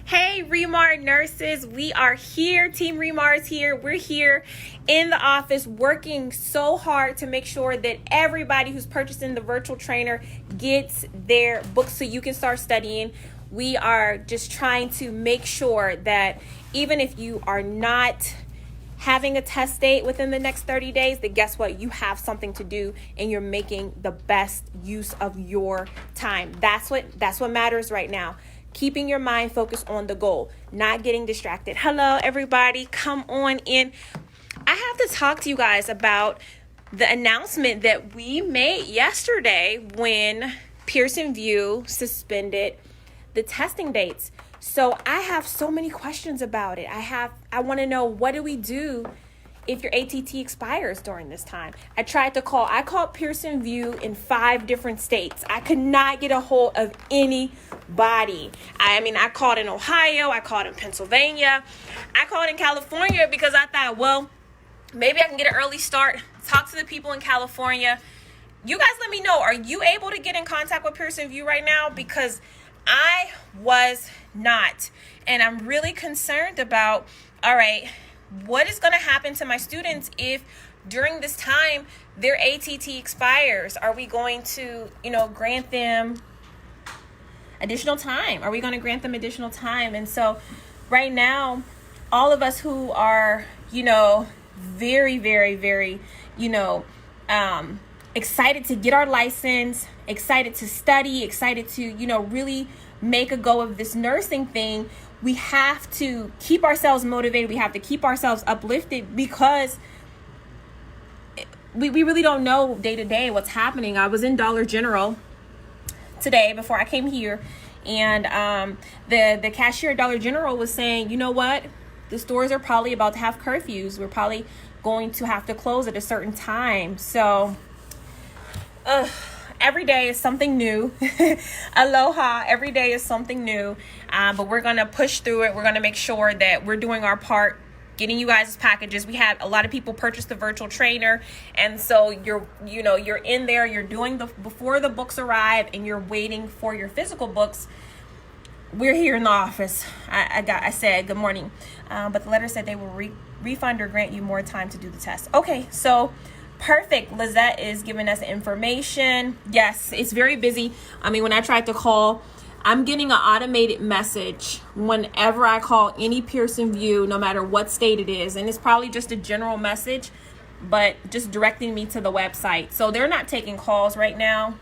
Hey, Remar nurses, we are here. Team Remar is here. We're here in the office working so hard to make sure that everybody who's purchasing the virtual trainer gets their books so you can start studying. We are just trying to make sure that even if you are not having a test date within the next 30 days, that guess what? You have something to do and you're making the best use of your time. That's what matters right now. Keeping your mind focused on the goal, not getting distracted. Hello, everybody. Come on in. I have to talk to you guys about the announcement that we made yesterday when Pearson VUE suspended the testing dates. So I have so many questions about it. I want to know, what do we do if your ATT expires during this time? I called Pearson VUE in 5 different states. I could not get a hold of anybody. I called in Ohio, I called in Pennsylvania, I called in California because I thought, well, maybe I can get an early start, talk to the people in California. You guys let me know, are you able to get in contact with Pearson VUE right now? Because I was not, and I'm really concerned about, all right, what is going to happen to my students if during this time their ATT expires? Are we going to, grant them additional time? Are we going to grant them additional time? And so right now, all of us who are, very, very, very, excited to get our license, excited to study, excited to, really make a go of this nursing thing, we have to keep ourselves motivated. We have to keep ourselves uplifted because we really don't know day to day what's happening. I was in Dollar General today before I came here, and the cashier at Dollar General was saying, you know what? The stores are probably about to have curfews. We're probably going to have to close at a certain time. So, every day is something new. Aloha, every day is something new. But we're going to push through it. We're going to make sure that we're doing our part, getting you guys packages. We had a lot of people purchase the virtual trainer. And so you're in there, you're doing before the books arrive and you're waiting for your physical books. We're here in the office. I said good morning. But the letter said they will refund or grant you more time to do the test. Okay, so perfect. Lizette is giving us information. Yes, it's very busy. When I tried to call, I'm getting an automated message whenever I call any Pearson VUE, no matter what state it is. And it's probably just a general message, but just directing me to the website. So they're not taking calls right now,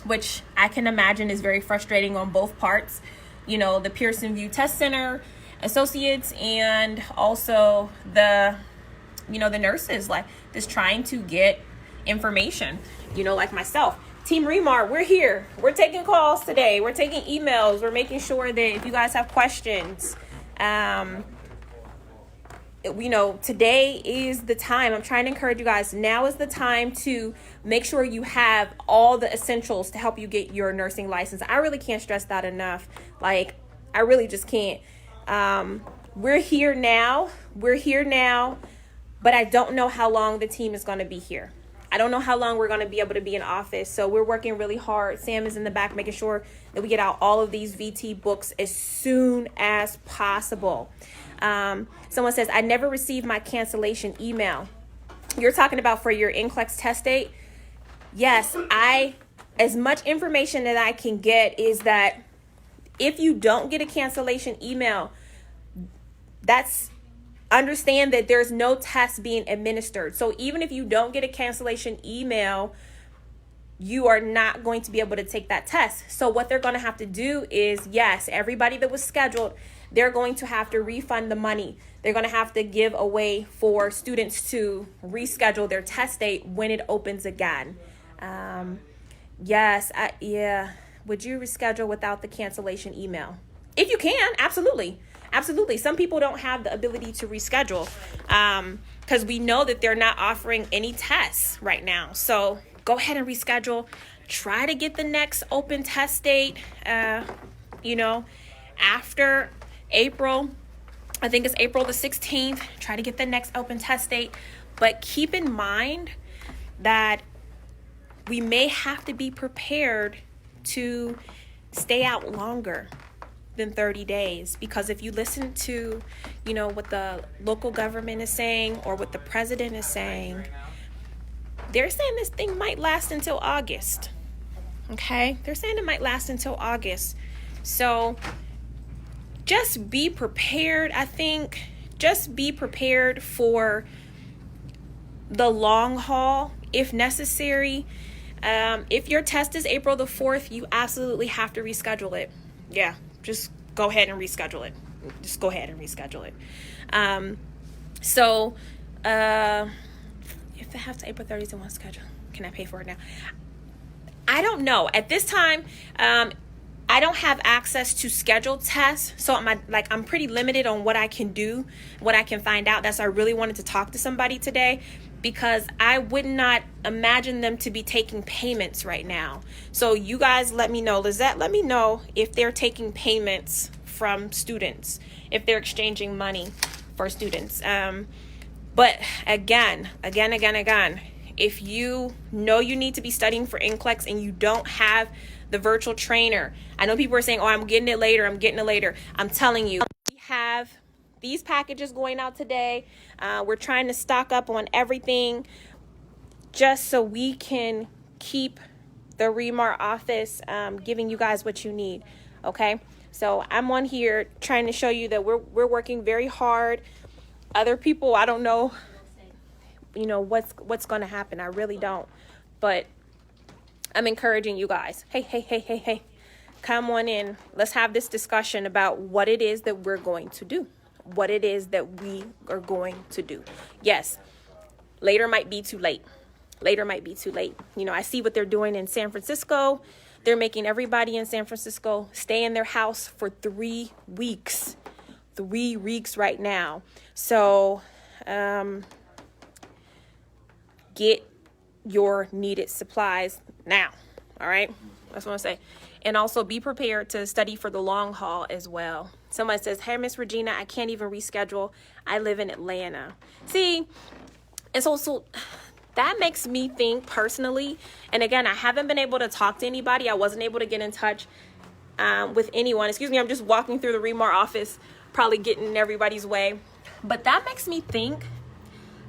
which I can imagine is very frustrating on both parts. The Pearson VUE Test Center associates and also the nurses, like just trying to get information, like myself. Team Remar, we're here. We're taking calls today. We're taking emails. We're making sure that if you guys have questions, today is the time. I'm trying to encourage you guys. Now is the time to make sure you have all the essentials to help you get your nursing license. I really can't stress that enough. I really just can't. We're here now, but I don't know how long the team is going to be here. I don't know how long we're going to be able to be in office. So we're working really hard. Sam is in the back making sure that we get out all of these VT books as soon as possible. Someone says, I never received my cancellation email. You're talking about for your NCLEX test date? Yes, as much information that I can get is that if you don't get a cancellation email, understand that there's no test being administered. So even if you don't get a cancellation email, you are not going to be able to take that test. So what they're going to have to do is, yes, everybody that was scheduled, they're going to have to refund the money. They're going to have to give a way for students to reschedule their test date when it opens again. Would you reschedule without the cancellation email? If you can, absolutely. Absolutely. Some people don't have the ability to reschedule because we know that they're not offering any tests right now. So go ahead and reschedule. Try to get the next open test date, after April. I think it's April the 16th. Try to get the next open test date. But keep in mind that we may have to be prepared to stay out longer. than 30 days. Because if you listen to, what the local government is saying or what the president is saying, they're saying this thing might last until August. Okay? They're saying it might last until August. So just be prepared. I think just be prepared for the long haul if necessary. If your test is April the 4th, you absolutely have to reschedule it. Yeah, just go ahead and reschedule it. Just go ahead and reschedule it. If I have to April 30th in one schedule, can I pay for it now? I don't know. At this time, I don't have access to scheduled tests, so I'm pretty limited on what I can do, what I can find out. That's why I really wanted to talk to somebody today, because I would not imagine them to be taking payments right now. So you guys let me know. Lizette, let me know if they're taking payments from students, if they're exchanging money for students. But again, if you know you need to be studying for NCLEX and you don't have the virtual trainer, I know people are saying, oh, I'm getting it later. I'm telling you, we have these packages going out today. We're trying to stock up on everything just so we can keep the Remar office giving you guys what you need. Okay, so I'm on here trying to show you that we're working very hard. Other people, I don't know, what's going to happen. I really don't, but I'm encouraging you guys. Hey, come on in. Let's have this discussion about what it is that we're going to do. What it is that we are going to do. Yes, later might be too late. I see what they're doing in San Francisco. They're making everybody in San Francisco stay in their house for 3 weeks. 3 weeks right now. So, get your needed supplies now. All right. That's what I say. And also be prepared to study for the long haul as well. Someone says, hey, Miss Regina, I can't even reschedule. I live in Atlanta. See, it's also, that makes me think personally. And again, I haven't been able to talk to anybody. I wasn't able to get in touch with anyone. Excuse me. I'm just walking through the Remar office, probably getting in everybody's way. But that makes me think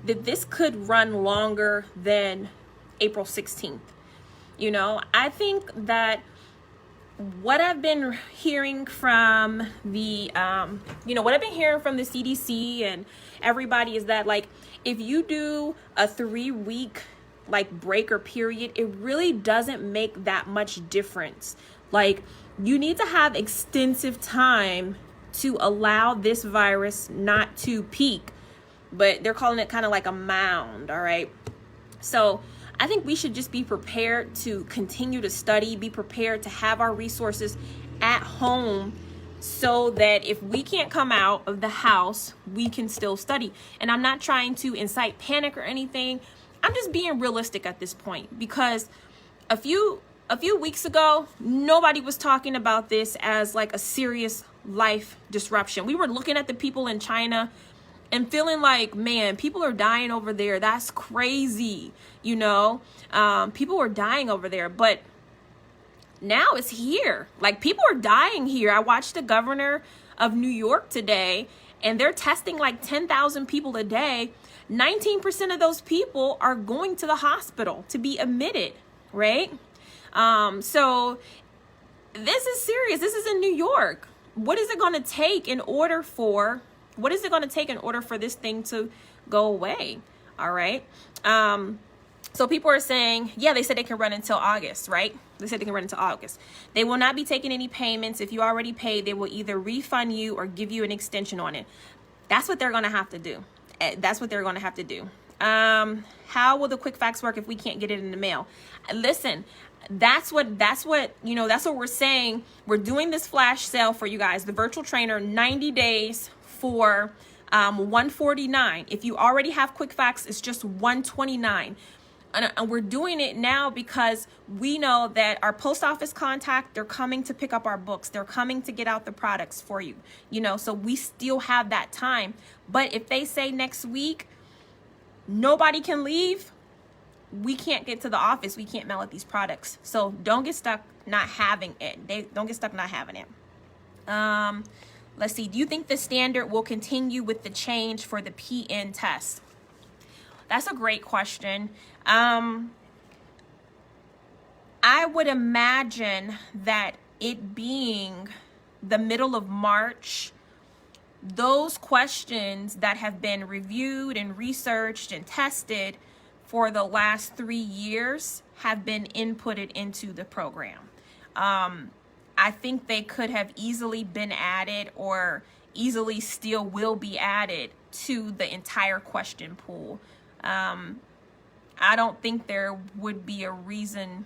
that this could run longer than April 16th. I think that what I've been hearing from the, CDC and everybody is that, if you do a 3-week, break or period, it really doesn't make that much difference. You need to have extensive time to allow this virus not to peak, but they're calling it kind of like a mound. All right. So I think we should just be prepared to continue to study, be prepared to have our resources at home so that if we can't come out of the house, we can still study. And I'm not trying to incite panic or anything. I'm just being realistic at this point, because a few weeks ago, nobody was talking about this as a serious life disruption. We were looking at the people in China and feeling like, man, people are dying over there. That's crazy. People are dying over there. But now it's here. People are dying here. I watched the governor of New York today, and they're testing 10,000 people a day. 19% of those people are going to the hospital to be admitted, right? So this is serious. This is in New York. What is it going to take in order for this thing to go away? All right. So people are saying, yeah, they said they can run until August, right? They said they can run until August. They will not be taking any payments. If you already paid, they will either refund you or give you an extension on it. That's what they're going to have to do. How will the quick fax work if we can't get it in the mail? Listen, that's what we're saying. We're doing this flash sale for you guys. The virtual trainer, 90 days for $149. If you already have quick fax, it's just $129. And we're doing it now because we know that our post office contact, they're coming to pick up our books. They're coming to get out the products for you, so we still have that time. But if they say next week, nobody can leave, we can't get to the office. We can't mail out these products. So don't get stuck not having it. Don't get stuck not having it. Let's see. Do you think the standard will continue with the change for the PN test? That's a great question. I would imagine that it being the middle of March, those questions that have been reviewed and researched and tested for the last 3 years have been inputted into the program. I think they could have easily been added, or easily still will be added to the entire question pool. I don't think there would be a reason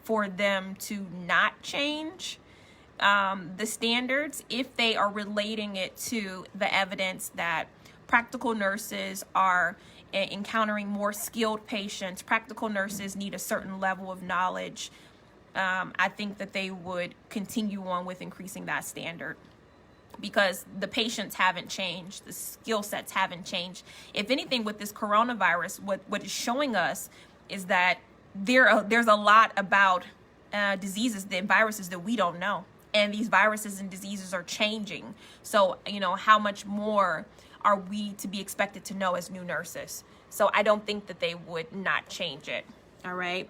for them to not change the standards if they are relating it to the evidence that practical nurses are encountering more skilled patients. Practical nurses need a certain level of knowledge. I think that they would continue on with increasing that standard, because the patients haven't changed, the skill sets haven't changed. If anything, with this coronavirus, what is showing us is that there's a lot about diseases and viruses that we don't know. And these viruses and diseases are changing. So, how much more are we to be expected to know as new nurses? So I don't think that they would not change it. All right.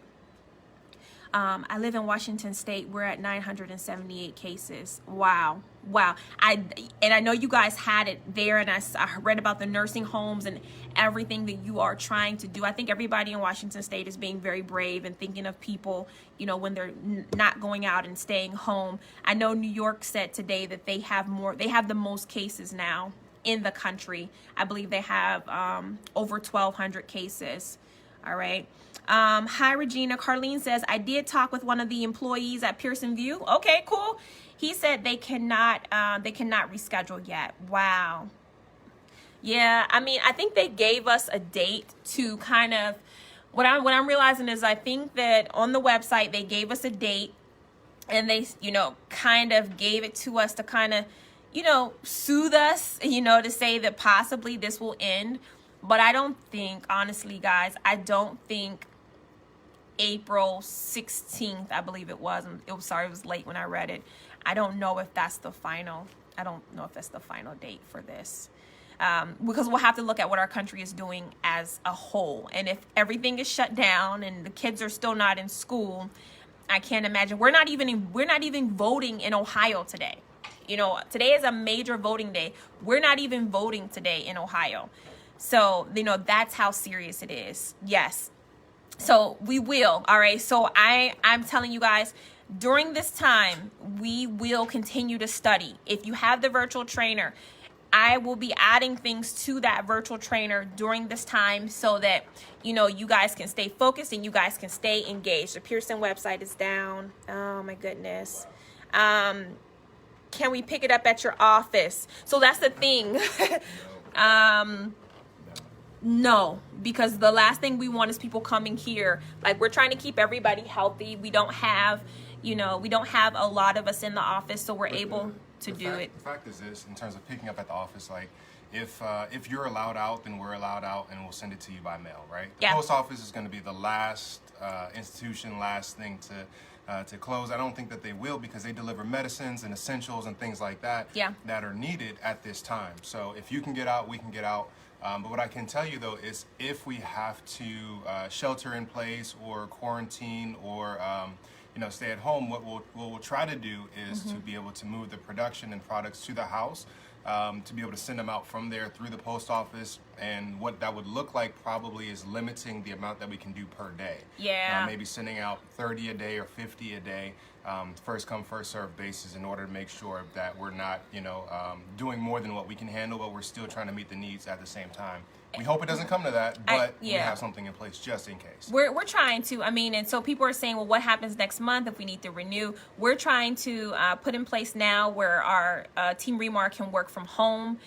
I live in Washington State. We're at 978 cases. Wow. I know you guys had it there, and I read about the nursing homes and everything that you are trying to do. I think everybody in Washington State is being very brave and thinking of people, when they're not going out and staying home. I know New York said today that they have the most cases now in the country. I believe they have over 1,200 cases. All right. Hi, Regina. Carlene says, I did talk with one of the employees at Pearson VUE. Okay, cool. He said they cannot reschedule yet. Wow. Yeah, I think they gave us a date to kind of, what I'm realizing is I think that on the website they gave us a date, and they, kind of gave it to us to kind of, soothe us, to say that possibly this will end. But I don't think, honestly, guys, it was April 16th, I believe it was. It was late when I read it. I don't know if that's the final date for this. Because we'll have to look at what our country is doing as a whole. And if everything is shut down and the kids are still not in school, I can't imagine. We're not even voting in Ohio today. Today is a major voting day. We're not even voting today in Ohio. So, that's how serious it is. Yes. So we will. All right. So I'm telling you guys, during this time, we will continue to study. If you have the virtual trainer, I will be adding things to that virtual trainer during this time so that, you guys can stay focused and you guys can stay engaged. The Pearson website is down. Oh my goodness. Can we pick it up at your office? So that's the thing. No, because the last thing we want is people coming here. Like, we're trying to keep everybody healthy. We don't have a lot of us in the office, so we're able to do it. The fact is this, in terms of picking up at the office, like, if you're allowed out, then we're allowed out, and we'll send it to you by mail, right? The post office is going to be the last institution, last thing to close. I don't think that they will, because they deliver medicines and essentials and things like that that are needed at this time. So if you can get out, we can get out. But what I can tell you, though, is if we have to shelter in place or quarantine or stay at home, what we'll try to do is to be able to move the production and products to the house, to be able to send them out from there through the post office. And what that would look like probably is limiting the amount that we can do per day. Yeah. Maybe sending out 30 a day or 50 a day, first come, first served basis, in order to make sure that we're not, doing more than what we can handle, but we're still trying to meet the needs at the same time. We hope it doesn't come to that, but we have something in place just in case. We're trying to, and so people are saying, well, what happens next month if we need to renew? We're trying to put in place now where our Team Remar can work from home.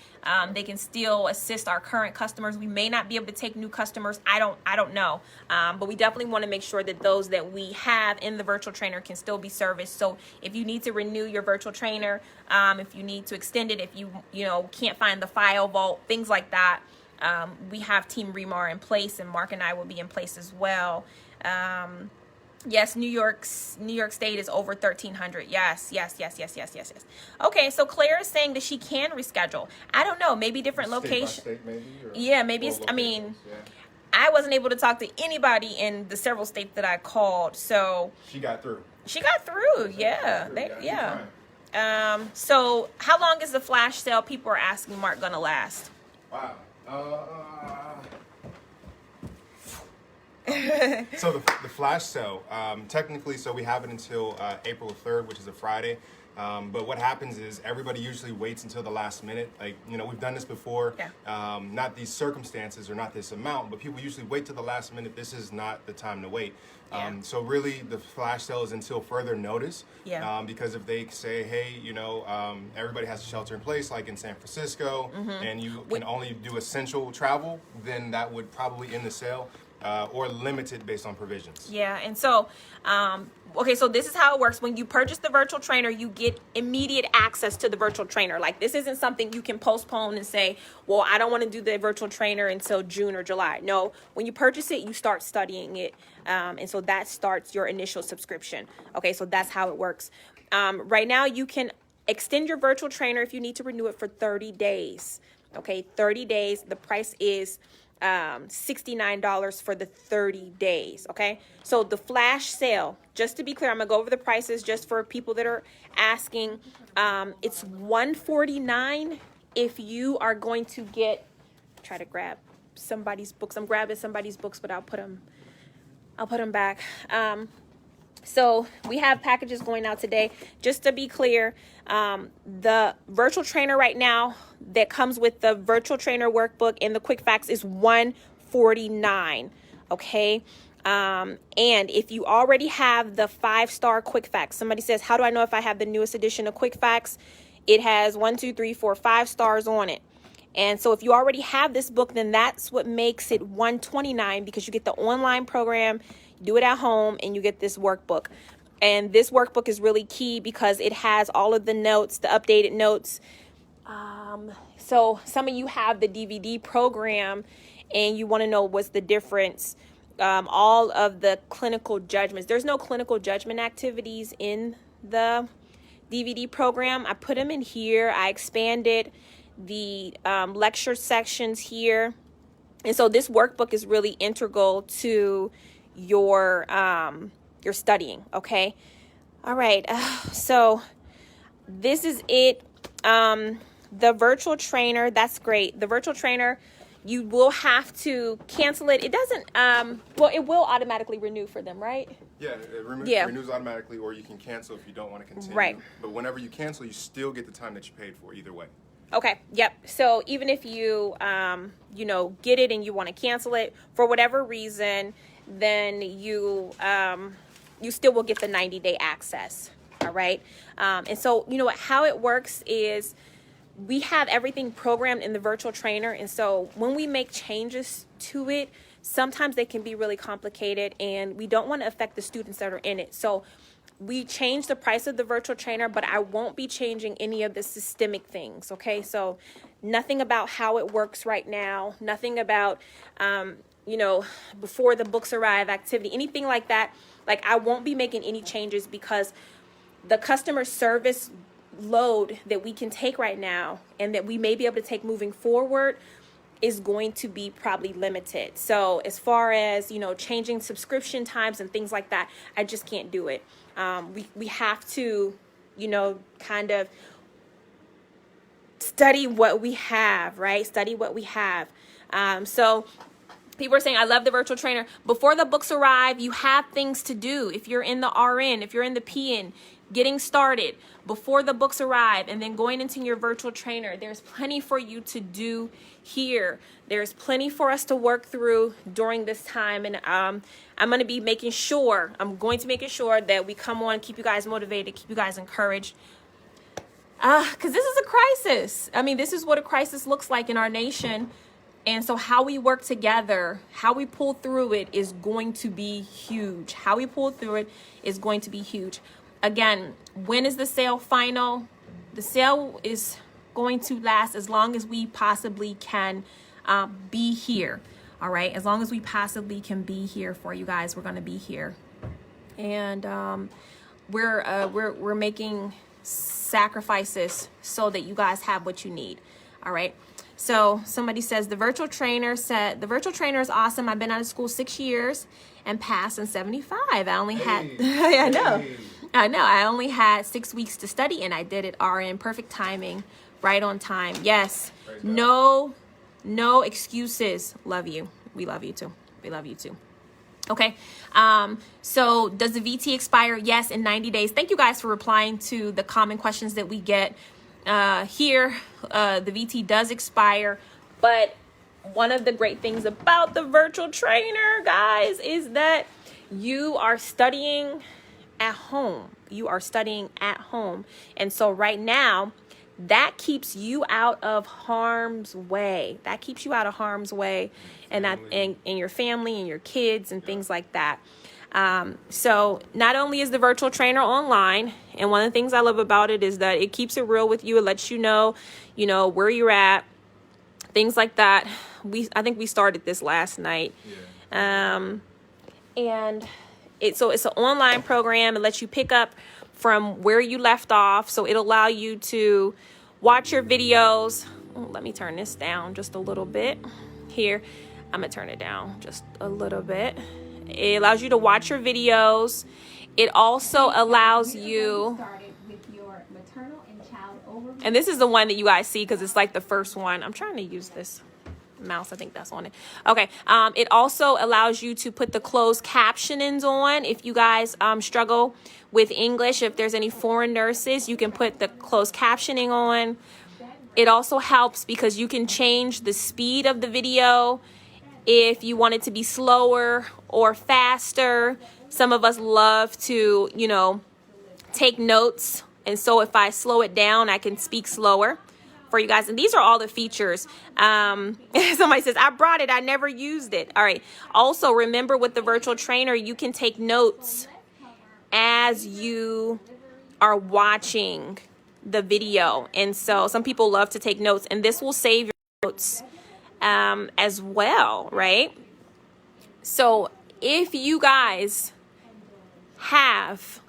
They can still assist our current customers. We may not be able to take new customers. I don't know. But we definitely want to make sure that those that we have in the virtual trainer can still be serviced. So if you need to renew your virtual trainer, if you need to extend it, if you can't find the file vault, things like that, we have Team Remar in place, and Mark and I will be in place as well. Yes, New York State is over 1,300. Yes. Okay, so Claire is saying that she can reschedule. I don't know, maybe different location. State maybe, yeah, maybe it's, I mean, I wasn't able to talk to anybody in the several states that I called, so she got through. Yeah. So how long is the flash sale, people are asking, Mark, gonna last? Wow. So the flash sale, technically, so we have it until April 3rd, which is a Friday. But what happens is everybody usually waits until the last minute. Like, you know, we've done this before. Yeah. Not these circumstances or not this amount, but people usually wait till the last minute. This is not the time to wait. So really, the flash sale is until further notice. Yeah. Because if they say, hey, you know, everybody has to shelter in place, like in San Francisco, and you can only do essential travel, then that would probably end the sale. Or limited based on provisions. Yeah, and so, okay, so this is how it works. When you purchase the virtual trainer, you get immediate access to the virtual trainer. Like, this isn't something you can postpone and say, well, I don't want to do the virtual trainer until June or July. No, when you purchase it, you start studying it. And so that starts your initial subscription. Okay, so that's how it works. Right now, you can extend your virtual trainer if you need to renew it for 30 days. Okay, 30 days. The price is $69 for the 30 days. Okay, so the flash sale, just to be clear, I'm gonna go over the prices just for people that are asking. It's $149 if you are going to get, try to grab somebody's books. I'm grabbing somebody's books, but I'll put them back. So we have packages going out today. Just to be clear, the virtual trainer right now that comes with the virtual trainer workbook and the quick facts is $149. Okay. And if you already have the 5-star quick facts, somebody says, how do I know if I have the newest edition of quick facts? It has 1, 2, 3, 4, 5 stars on it. And so if you already have this book, then that's what makes it $129, because you get the online program, do it at home, and you get this workbook. And this workbook is really key because it has all of the notes, the updated notes. So some of you have the DVD program and you want to know what's the difference. All of the clinical judgments. There's no clinical judgment activities in the DVD program. I put them in here. I expanded the lecture sections here. And so this workbook is really integral to your studying. Okay. All right. So this is it. The virtual trainer, that's great. The virtual trainer, you will have to cancel it. It doesn't, well, it will automatically renew for them, right? Yeah, it renews automatically, or you can cancel if you don't want to continue. Right. But whenever you cancel, you still get the time that you paid for either way. Okay. Yep. So even if you, get it and you want to cancel it for whatever reason, then you still will get the 90-day access. All right. And so, you know what, how it works is we have everything programmed in the virtual trainer. And so when we make changes to it, sometimes they can be really complicated and we don't want to affect the students that are in it. So we changed the price of the virtual trainer, but I won't be changing any of the systemic things. Okay. So nothing about how it works right now, nothing about, before the books arrive activity, anything like that. Like, I won't be making any changes because the customer service load that we can take right now and that we may be able to take moving forward is going to be probably limited. So as far as, changing subscription times and things like that, I just can't do it. We have to, kind of study what we have, right? Study what we have. So people are saying, I love the virtual trainer. Before the books arrive, you have things to do. If you're in the RN, if you're in the PN, getting started before the books arrive and then going into your virtual trainer, there's plenty for you to do here. There's plenty for us to work through during this time. And I'm going to be making sure that we come on, keep you guys motivated, keep you guys encouraged. Because this is a crisis. I mean, this is what a crisis looks like in our nation. And so how we work together, how we pull through it is going to be huge. How we pull through it is going to be huge. Again, when is the sale final? The sale is going to last as long as we possibly can be here. All right. As long as we possibly can be here for you guys, we're going to be here. And we're making sacrifices so that you guys have what you need. All right. So somebody says the virtual trainer is awesome. I've been out of school 6 years and passed in 75. I only had I know. I only had 6 weeks to study and I did it RN. Perfect timing, right on time. Yes. No excuses. Love you. We love you too. We love you too. Okay. So does the VT expire? Yes, in 90 days. Thank you guys for replying to the common questions that we get here. The VT does expire, but one of the great things about the virtual trainer, guys, is that you are studying at home. You are studying at home. And so right now, that keeps you out of harm's way. That keeps you out of harm's way, and your family and your kids and things like that. So not only is the virtual trainer online, and one of the things I love about it is that it keeps it real with you. It lets you know where you're at, things like that. I think we started this last night. And it's an online program. It lets you pick up from where you left off. So it'll allow you to watch your videos. Let me turn this down just a little bit here. I'm gonna turn it down just a little bit. It allows you to watch your videos. It also allows you, and this is the one that you guys see because it's like the first one. I'm trying to use this mouse. I think that's on it. Okay. It also allows you to put the closed captionings on. If you guys struggle with English, if there's any foreign nurses, you can put the closed captioning on. It also helps because you can change the speed of the video if you want it to be slower or faster. Some of us love to, take notes. And so if I slow it down, I can speak slower for you guys. And these are all the features. Somebody says, I brought it. I never used it. All right. Also, remember with the virtual trainer, you can take notes as you are watching the video. And so some people love to take notes, and this will save your notes as well, right? So if you guys have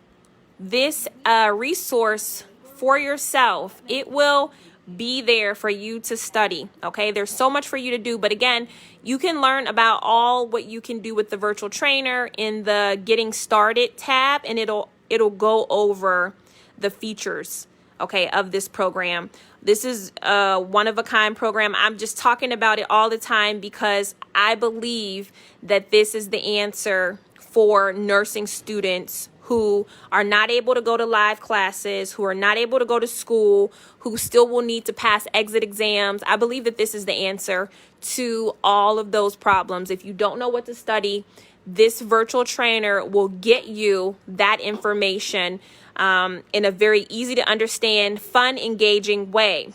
this resource for yourself, it will be there for you to study. Okay, there's so much for you to do, but again, you can learn about all what you can do with the virtual trainer in the Getting Started tab, and it'll go over the features, okay, of this program. This is a one-of-a-kind program. I'm just talking about it all the time because I believe that this is the answer for nursing students who are not able to go to live classes, who are not able to go to school, who still will need to pass exit exams. I believe that this is the answer to all of those problems. If you don't know what to study, this virtual trainer will get you that information in a very easy to understand, fun, engaging way.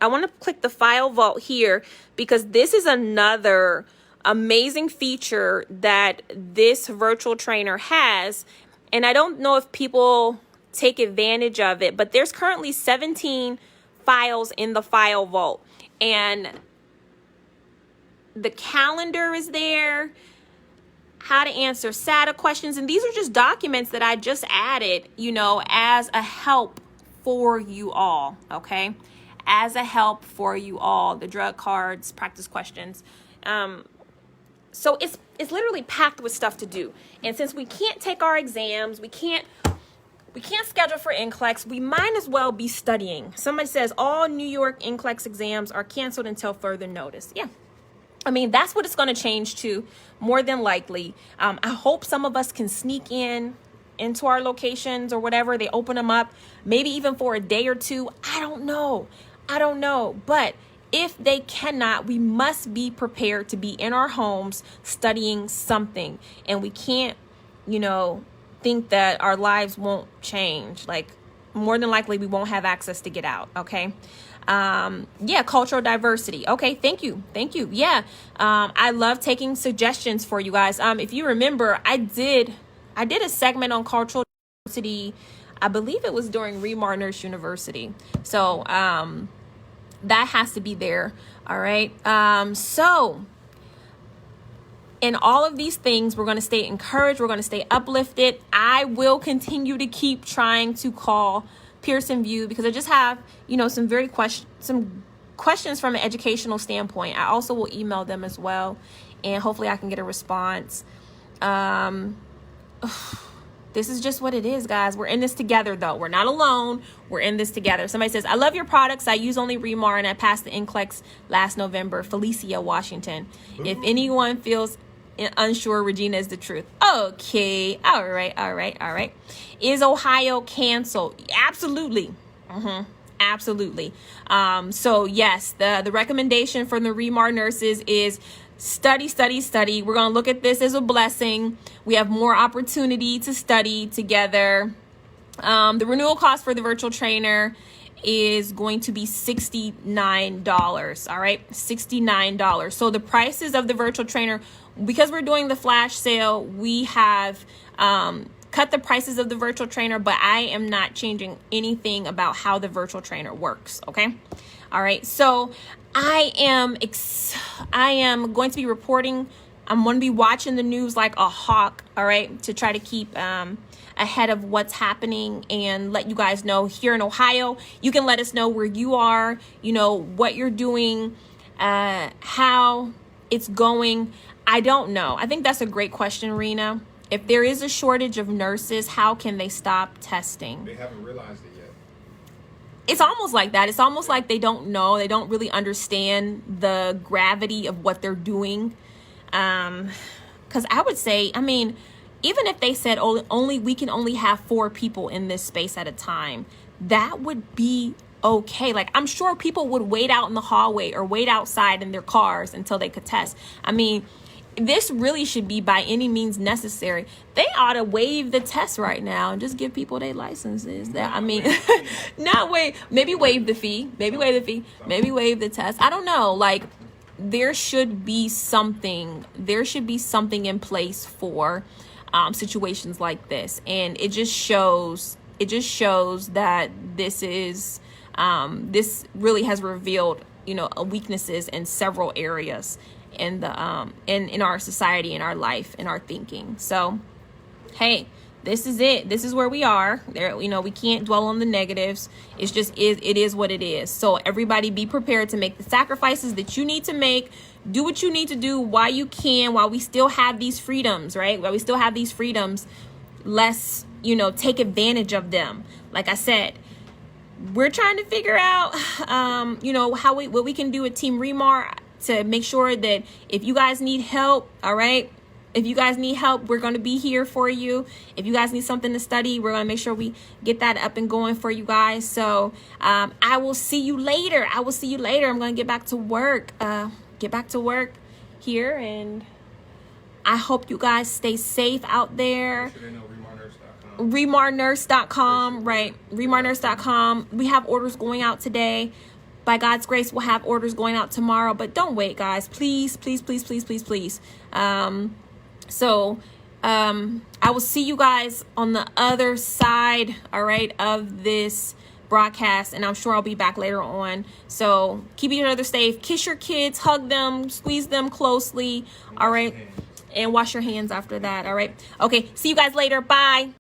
I want to click the file vault here because this is another amazing feature that this virtual trainer has. And I don't know if people take advantage of it, but there's currently 17 files in the file vault. And the calendar is there, how to answer SATA questions. And these are just documents that I just added, as a help for you all, okay? As a help for you all, the drug cards, practice questions. So it's literally packed with stuff to do. And since we can't take our exams, we can't schedule for NCLEX, we might as well be studying. Somebody says all New York NCLEX exams are canceled until further notice. Yeah. I mean, that's what it's going to change to, more than likely. I hope some of us can sneak into our locations or whatever. They open them up, maybe even for a day or two. I don't know. But if they cannot, we must be prepared to be in our homes studying something. And we can't, think that our lives won't change. Like, more than likely, we won't have access to get out. Okay. Cultural diversity. Okay. Thank you. Yeah. I love taking suggestions for you guys. If you remember, I did a segment on cultural diversity. I believe it was during Remar Nurse University. So, that has to be there. All right. So in all of these things, we're going to stay encouraged. We're going to stay uplifted. I will continue to keep trying to call Pearson VUE because I just have, some questions from an educational standpoint. I also will email them as well, and hopefully I can get a response. This is just what it is, guys. We're in this together, though. We're not alone. We're in this together. Somebody says, I love your products. I use only Remar, and I passed the NCLEX last November. Felicia, Washington. Ooh. If anyone feels unsure, Regina is the truth. Okay. All right. Is Ohio canceled? Absolutely. Absolutely. So, yes, the recommendation from the Remar nurses is study. We're going to look at this as a blessing. We have more opportunity to study together. The renewal cost for the virtual trainer is going to be $69. All right, $69. So the prices of the virtual trainer, because we're doing the flash sale, we have cut the prices of the virtual trainer, but I am not changing anything about how the virtual trainer works. Okay. All right. So I am going to be reporting. I'm going to be watching the news like a hawk. All right. To try to keep ahead of what's happening and let you guys know here in Ohio. You can let us know where you are, what you're doing, how it's going. I don't know. I think that's a great question, Rena. If there is a shortage of nurses, how can they stop testing? They haven't realized it yet. It's almost like that. It's almost like they don't know. They don't really understand the gravity of what they're doing. Because I would say, even if they said we can only have 4 people in this space at a time, that would be okay. Like, I'm sure people would wait out in the hallway or wait outside in their cars until they could test. This really should be by any means necessary. They ought to waive the test right now and just give people their licenses. Maybe waive the fee. Maybe waive the test. I don't know. Like, there should be something in place for situations like this. And it just shows that this really has revealed, weaknesses in several areas in the in our society, in our life, in our thinking. So, hey, this is it. This is where we are. There, we can't dwell on the negatives. It is what it is. So everybody be prepared to make the sacrifices that you need to make. Do what you need to do while you can, while we still have these freedoms, right? While we still have these freedoms, let's, take advantage of them. Like I said, we're trying to figure out, what we can do at Team Remar to make sure that if you guys need help, all right, if you guys need help, we're going to be here for you. If you guys need something to study, we're going to make sure we get that up and going for you guys. So I will see you later. I'm going to get back to work. Here, and I hope you guys stay safe out there. remarnurse.com, right? remarnurse.com. We have orders going out today. By God's grace, we'll have orders going out tomorrow, but don't wait, guys. Please. I will see you guys on the other side, all right, of this broadcast, and I'm sure I'll be back later on. So keep each other safe. Kiss your kids, hug them, squeeze them closely, all right, and wash your hands after that, all right? Okay, see you guys later. Bye.